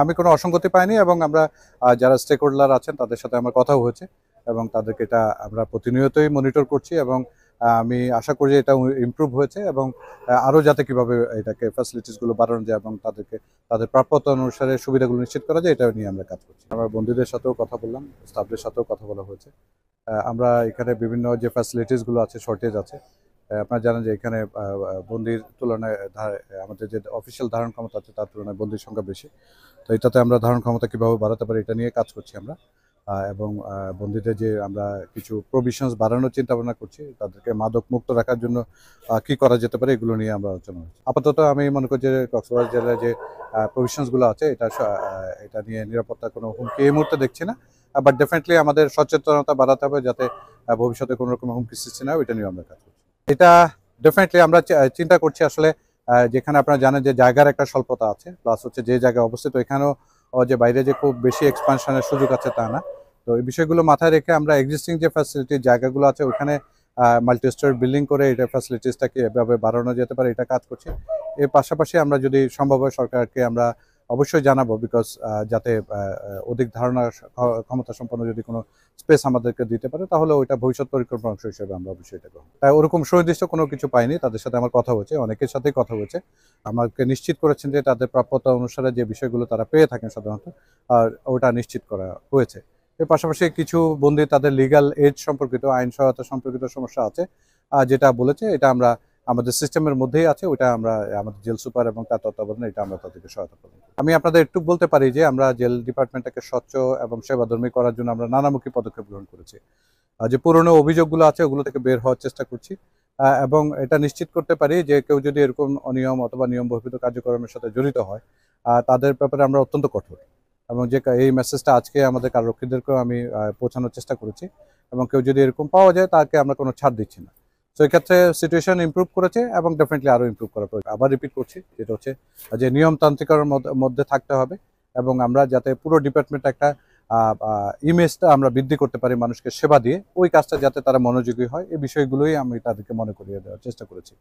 আমি কোনো অসঙ্গতি পাইনি এবং আমরা যারা স্টেক হোল্ডার আছেন তাদের সাথে আমার কথাও হয়েছে এবং তাদেরকে এটা আমরা প্রতিনিয়তই মনিটর করছি এবং আমি আশা করি এটা ইমপ্রুভ হয়েছে এবং আরও যাতে কিভাবে এটাকে ফ্যাসিলিটিসগুলো বাড়ানো যায় এবং তাদেরকে তাদের প্রাপ্যতা অনুসারে সুবিধাগুলো নিশ্চিত করা যায় এটা নিয়ে আমরা কাজ করছি। আমরা বন্ধুদের সাথেও কথা বললাম, স্টাফদের সাথেও কথা বলা হয়েছে। আমরা এখানে বিভিন্ন যে ফ্যাসিলিটিসগুলো আছে, শর্টেজ আছে। আপনারা জানেন যে এখানে বন্দির তুলনায় আমাদের যে অফিসিয়াল ধারণ ক্ষমতা আছে তার তুলনায় বন্দির সংখ্যা বেশি। তো এটাতে আমরা ধারণ ক্ষমতা কীভাবে বাড়াতে পারি এটা নিয়ে কাজ করছি আমরা। এবং বন্দীদের যে আমরা কিছু প্রভিশনস বাড়ানোর চিন্তা ভাবনা করছি, তাদেরকে মাদক মুক্ত রাখার জন্য কি করা যেতে পারে এগুলো নিয়ে আমরা আলোচনা করছি। আপাতত আমি মনে করি যে কক্সবাজার জেলায় যে প্রভিশনসগুলো আছে এটা নিয়ে নিরাপত্তার কোনো হুমকি এই মুহূর্তে দেখছি না। বাট ডেফিনেটলি আমাদের সচেতনতা বাড়াতে হবে যাতে ভবিষ্যতে কোনো রকম হুমকি সৃষ্টি না হয়, ওইটা নিয়ে আমরা কাজ করছি। এটা ডেফিনেটলি আমরা চিন্তা করছি আসলে যেখানে আপনারা জানেন যে জায়গার একটা স্বল্পতা আছে, প্লাস হচ্ছে যে জায়গায় অবস্থিত এখানেও যে বাইরে যে খুব বেশি এক্সপানশনের সুযোগ আছে তা না। তো এই বিষয়গুলো মাথায় রেখে আমরা এক্সিস্টিং যে ফ্যাসিলিটির জায়গাগুলো আছে ওখানে মাল্টি স্টোরি বিল্ডিং করে এটা ফ্যাসিলিটিসটাকে এভাবে বাড়ানো যেতে পারে এটা কাজ করছি। এর পাশাপাশি আমরা যদি সম্ভব হয় সরকারকে আমরা অবশ্যই জানাবো, বিকজ যাতে অধিক ধারণা ক্ষমতা সম্পন্ন যদি কোনো স্পেস আমাদেরকে দিতে পারে তাহলে ওইটা ভবিষ্যৎ পরিকল্পনা অংশ হিসেবে আমরা অবশ্যই এটা করবো। তাই ওরকম সুনির্দিষ্ট কোনো কিছু পাইনি, তাদের সাথে আমার কথা হয়েছে, অনেকের সাথেই কথা হয়েছে। আমাকে নিশ্চিত করেছেন যে তাদের প্রাপ্যতা অনুসারে যে বিষয়গুলো তারা পেয়ে থাকেন সাধারণত আর ওটা নিশ্চিত করা হয়েছে। এর পাশাপাশি কিছু বন্দী তাদের লিগ্যাল এজ সম্পর্কিত, আইন সহায়তা সম্পর্কিত সমস্যা আছে যেটা বলেছে এটা আমরা আমাদের সিস্টেমের মধ্যেই আছে, ওইটা আমরা আমাদের জেল সুপার এবং তার তত্ত্বাবধানে এটা আমরা তাদেরকে সহায়তা করব। আমি আপনাদের একটু বলতে পারি যে আমরা জেল ডিপার্টমেন্টটাকে স্বচ্ছ এবং সেবাধর্মী করার জন্য আমরা নানামুখী পদক্ষেপ গ্রহণ করেছি। যে পুরনো অভিযোগগুলো আছে ওগুলো থেকে বের হওয়ার চেষ্টা করছি এবং এটা নিশ্চিত করতে পারি যে কেউ যদি এরকম অনিয়ম অথবা নিয়ম বহির্ভূত কার্যক্রমের সাথে জড়িত হয় তাদের ব্যাপারে আমরা অত্যন্ত কঠোর এবং যে এই মেসেজটা আজকে আমাদের কারারক্ষীদেরকেও আমি পৌঁছানোর চেষ্টা করেছি এবং কেউ যদি এরকম পাওয়া যায় তাকে আমরা কোনো ছাড় দিচ্ছি না। তো এক্ষেত্রে সিচুয়েশন ইমপ্রুভ করেছে এবং ডেফিনেটলি আরও ইমপ্রুভ করার প্রয়োজন। আবার রিপিট করছি, যেটা হচ্ছে যে নিয়মতান্ত্রিকার মধ্যে থাকতে হবে এবং আমরা যাতে পুরো ডিপার্টমেন্ট একটা ইমেজটা আমরা বৃদ্ধি করতে পারি মানুষকে সেবা দিয়ে, ওই কাজটা যাতে তারা মনোযোগী হয় এই বিষয়গুলোই আমি তাদেরকে মনে করিয়ে দেওয়ার চেষ্টা করেছি।